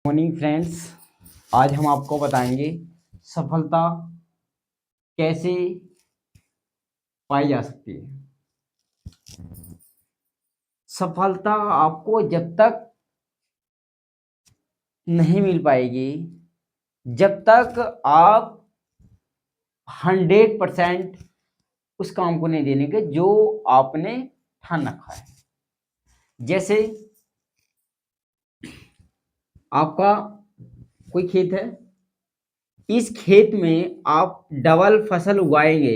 Morning friends, आज हम आपको बताएंगे सफलता कैसे पाई जा सकती है। सफलता आपको जब तक नहीं मिल पाएगी जब तक आप 100% उस काम को नहीं देने के जो आपने ठान रखा है। जैसे आपका कोई खेत है, इस खेत में आप डबल फसल उगाएंगे।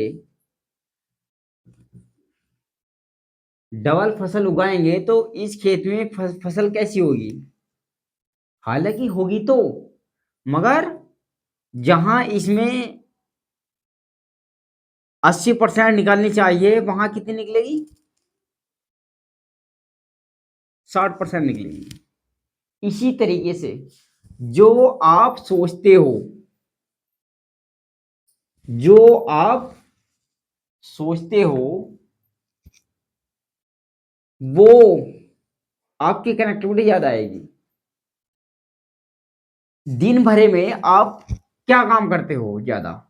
डबल फसल उगाएंगे तो इस खेत में फसल कैसी होगी? हालांकि होगी तो, मगर जहां इसमें 80% निकालनी चाहिए वहां कितनी निकलेगी? 60% निकलेगी। इसी तरीके से जो आप सोचते हो, जो आप सोचते हो वो आपकी कनेक्टिविटी ज्यादा आएगी। दिन भरे में आप क्या काम करते हो? ज्यादा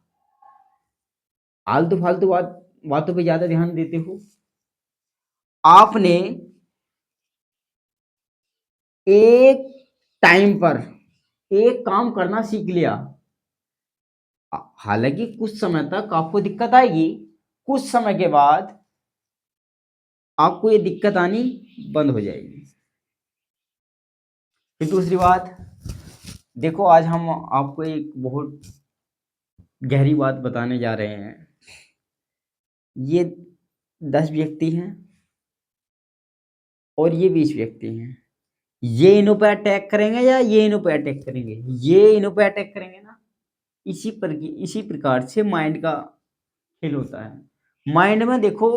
आलतू फालतू बातों पे ज्यादा ध्यान देते हो। आपने एक टाइम पर एक काम करना सीख लिया। हालांकि कुछ समय तक आपको दिक्कत आएगी, कुछ समय के बाद आपको ये दिक्कत आनी बंद हो जाएगी। फिर दूसरी बात, देखो आज हम आपको एक बहुत गहरी बात बताने जा रहे हैं। ये 10 व्यक्ति हैं और ये 20 व्यक्ति हैं। ये इन्हों पे अटैक करेंगे या ये इन्हों पे अटैक करेंगे? ये इन्हों पे अटैक करेंगे ना। इसी प्रकार से माइंड का खेल होता है। माइंड में देखो,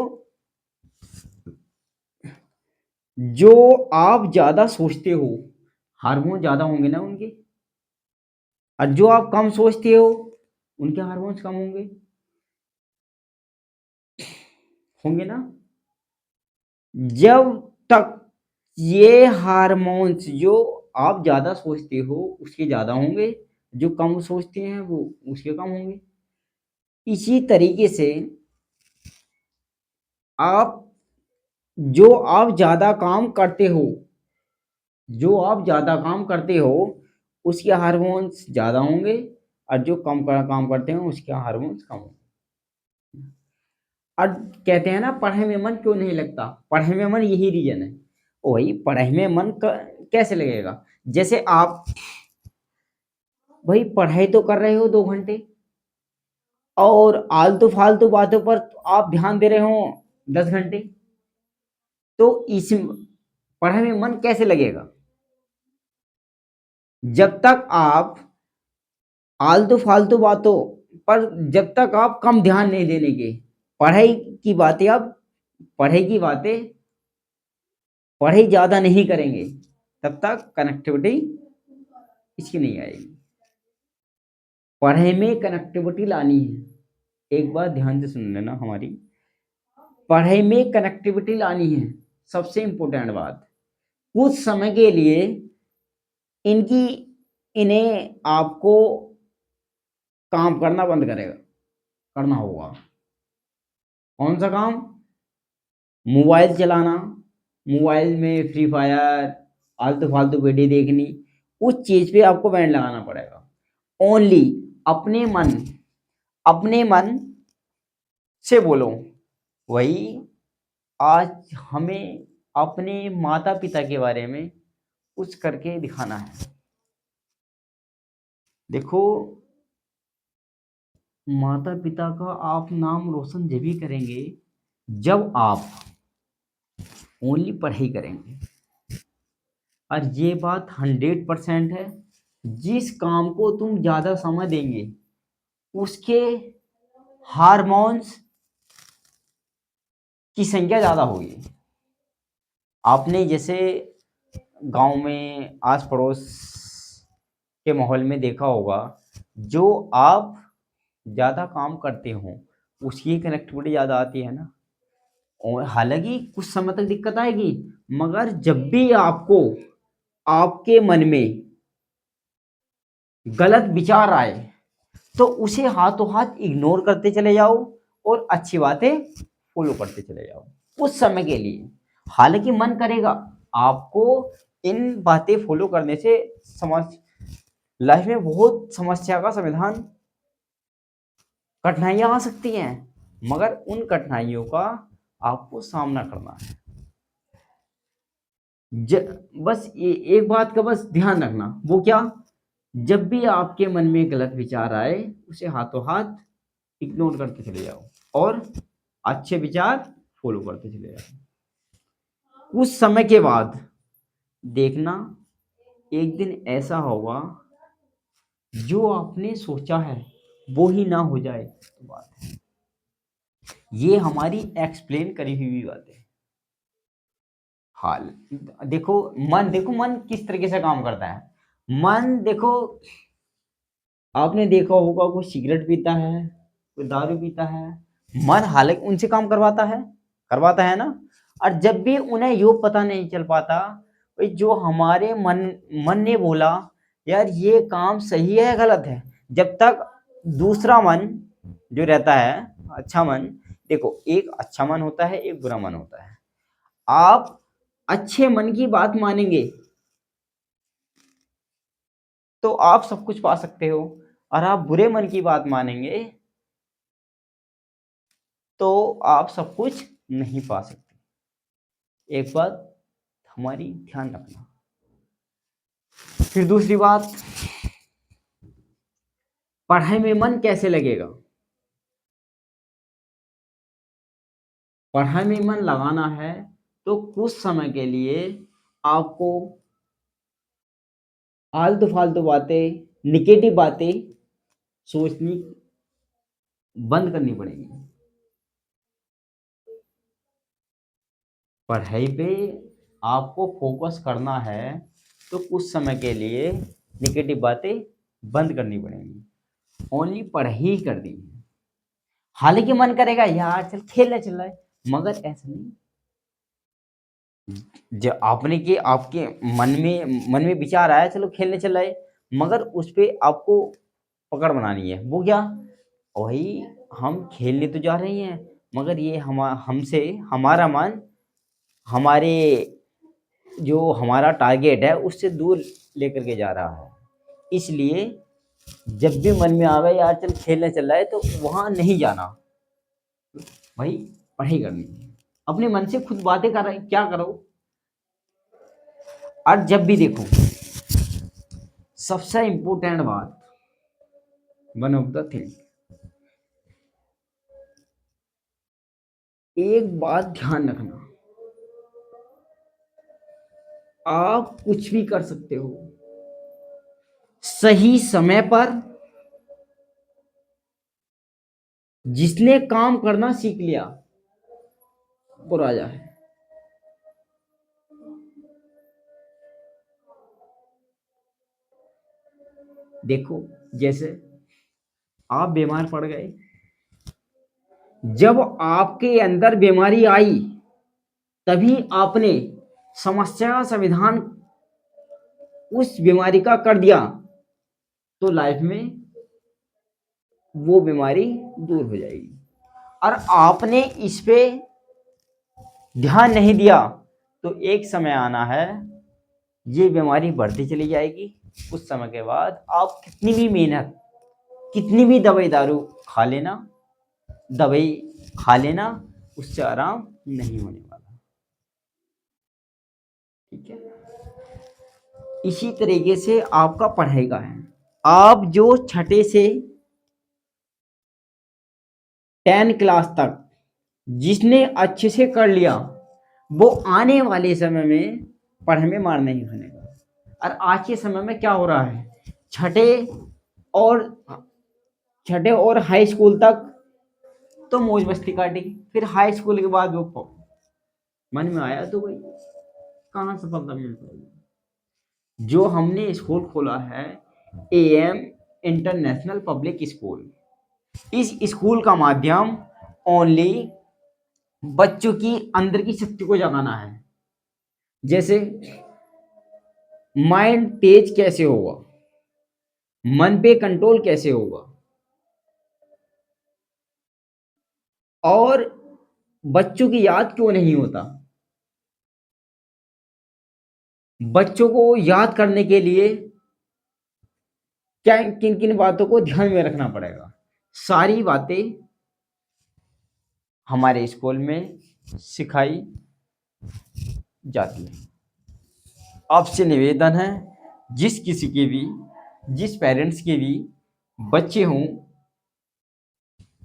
जो आप ज्यादा सोचते हो हार्मोन ज्यादा होंगे ना उनके, और जो आप कम सोचते हो उनके हार्मोन्स कम होंगे। होंगे ना। जब तक ये हार्मोन्स जो आप ज्यादा सोचते हो उसके ज्यादा होंगे, जो कम सोचते हैं वो उसके कम होंगे। इसी तरीके से आप जो आप ज्यादा काम करते हो, जो आप ज्यादा काम करते हो उसके हार्मोन्स ज्यादा होंगे, और जो काम करते हैं उसके हार्मोन्स कम होंगे। और कहते हैं ना, पढ़ाई में मन क्यों नहीं लगता? पढ़ाई में मन यही रीजन है। वही पढ़ाई में मन कैसे लगेगा? जैसे आप भाई पढ़ाई तो कर रहे हो 2 घंटे और आलतू फालतू बातों पर आप ध्यान दे रहे हो 10 घंटे, तो इस पढ़ाई में मन कैसे लगेगा? जब तक आप आलतू फालतू बातों पर जब तक आप कम ध्यान नहीं देने के, पढ़ाई की बातें आप पढ़ाई की बातें पढ़ाई ज्यादा नहीं करेंगे तब तक कनेक्टिविटी इसकी नहीं आएगी। पढ़ाई में कनेक्टिविटी लानी है। एक बात ध्यान से सुन लेना हमारी, पढ़ाई में कनेक्टिविटी लानी है। सबसे इंपॉर्टेंट बात, कुछ समय के लिए इनकी इन्हें आपको काम करना बंद करेगा करना होगा। कौन सा काम? मोबाइल चलाना, मोबाइल में फ्री फायर आलतू फालतू वीडियो देखनी, उस चीज पे आपको बैन लगाना पड़ेगा। ओनली अपने मन अपने मन से बोलो। वही आज हमें अपने माता पिता के बारे में कुछ करके दिखाना है। देखो, माता पिता का आप नाम रोशन जब भी करेंगे जब आप ओनली पढ़ाई करेंगे। और ये बात 100% है, जिस काम को तुम ज्यादा समय देंगे उसके हार्मोन्स की संख्या ज्यादा होगी। आपने जैसे गांव में आस पड़ोस के माहौल में देखा होगा, जो आप ज्यादा काम करते हो उसकी कनेक्टिविटी ज्यादा आती है ना। और हालांकि कुछ समय तक दिक्कत आएगी, मगर जब भी आपको आपके मन में गलत विचार आए तो उसे हाथों हाथ इग्नोर करते चले जाओ और अच्छी बातें फॉलो करते चले जाओ उस समय के लिए। हालांकि मन करेगा आपको इन बातें फॉलो करने से समझ लाइफ में बहुत समस्या का समाधान, कठिनाइयां आ सकती हैं, मगर उन कठिनाइयों का आपको सामना करना है। बस एक बात का बस ध्यान रखना, वो क्या, जब भी आपके मन में गलत विचार आए उसे हाथों हाथ इग्नोर करते चले जाओ और अच्छे विचार फॉलो करते चले जाओ। कुछ समय के बाद देखना एक दिन ऐसा होगा जो आपने सोचा है वो ही ना हो जाए तो बात है। ये हमारी एक्सप्लेन करी हुई बात है। हाल देखो मन किस तरीके से काम करता है। मन देखो, आपने देखा होगा कोई सिगरेट पीता है, कोई दारू पीता है, मन हालांकि उनसे काम करवाता है ना। और जब भी उन्हें यो पता नहीं चल पाता भाई जो हमारे मन ने बोला यार ये काम सही है गलत है, जब तक दूसरा मन जो रहता है अच्छा मन, देखो एक अच्छा मन होता है एक बुरा मन होता है। आप अच्छे मन की बात मानेंगे तो आप सब कुछ पा सकते हो, और आप बुरे मन की बात मानेंगे तो आप सब कुछ नहीं पा सकते। एक बात हमारी ध्यान रखना। फिर दूसरी बात, पढ़ाई में मन कैसे लगेगा। पढ़ाई में मन लगाना है तो कुछ समय के लिए आपको आलतू फालतू बातें, निगेटिव बातें सोचनी बंद करनी पड़ेगी। पढ़ाई पे आपको फोकस करना है तो कुछ समय के लिए निगेटिव बातें बंद करनी पड़ेंगी, ओनली पढ़ाई ही करनी है। हालांकि मन करेगा यार चल खेलने चल रहा है, मगर ऐसा नहीं। जब आपने कि आपके मन में विचार आया चलो खेलने चल रहा है, मगर उस पे आपको पकड़ बनानी है। वो क्या, वही हम खेलने तो जा रहे हैं मगर ये हमसे हमारा मन हमारे जो हमारा टारगेट है उससे दूर लेकर के जा रहा है। इसलिए जब भी मन में आवे यार चल खेलने चल रहा है तो वहां नहीं जाना, भाई पढ़ाई करनी है। अपने मन से खुद बातें कर रहे क्या करो। और जब भी देखो सबसे इंपॉर्टेंट बात, वन ऑफ द थिंग, एक बात ध्यान रखना, आप कुछ भी कर सकते हो सही समय पर। जिसने काम करना सीख लिया वो राजा है। देखो जैसे आप बीमार पड़ गए, जब आपके अंदर बीमारी आई तभी आपने समस्या का समाधान उस बीमारी का कर दिया तो लाइफ में वो बीमारी दूर हो जाएगी। और आपने इस पे ध्यान नहीं दिया तो एक समय आना है ये बीमारी बढ़ती चली जाएगी। कुछ समय के बाद आप कितनी भी मेहनत, कितनी भी दवाई खा लेना उससे आराम नहीं होने वाला। ठीक है, इसी तरीके से आपका पढ़ाई का है। आप जो छठे से 10 क्लास तक जिसने अच्छे से कर लिया वो आने वाले समय में पढ़ाई में मार नहीं खानेगा। और आज के समय में क्या हो रहा है, छठे और छठे और हाई स्कूल तक तो मौज मस्ती काटी, फिर हाई स्कूल के बाद वो मन में आया तो भाई कहाँ सफलता मिल पाएगी। जो हमने स्कूल खोला है AM इंटरनेशनल पब्लिक स्कूल, इस स्कूल का माध्यम ओनली बच्चों की अंदर की शक्ति को जगाना है। जैसे माइंड तेज कैसे होगा, मन पे कंट्रोल कैसे होगा? और बच्चों की याद क्यों नहीं होता? बच्चों को याद करने के लिए क्या किन किन बातों को ध्यान में रखना पड़ेगा? सारी बातें हमारे स्कूल में सिखाई जाती है। आपसे निवेदन है, जिस किसी के भी, जिस पेरेंट्स के भी बच्चे हों,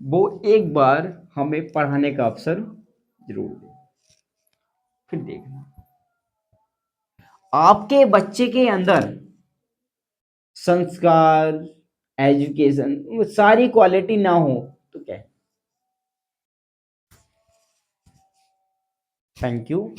वो एक बार हमें पढ़ाने का अवसर जरूर दें। फिर देखना आपके बच्चे के अंदर संस्कार, एजुकेशन, वो सारी क्वालिटी ना हो तो क्या है? Thank you.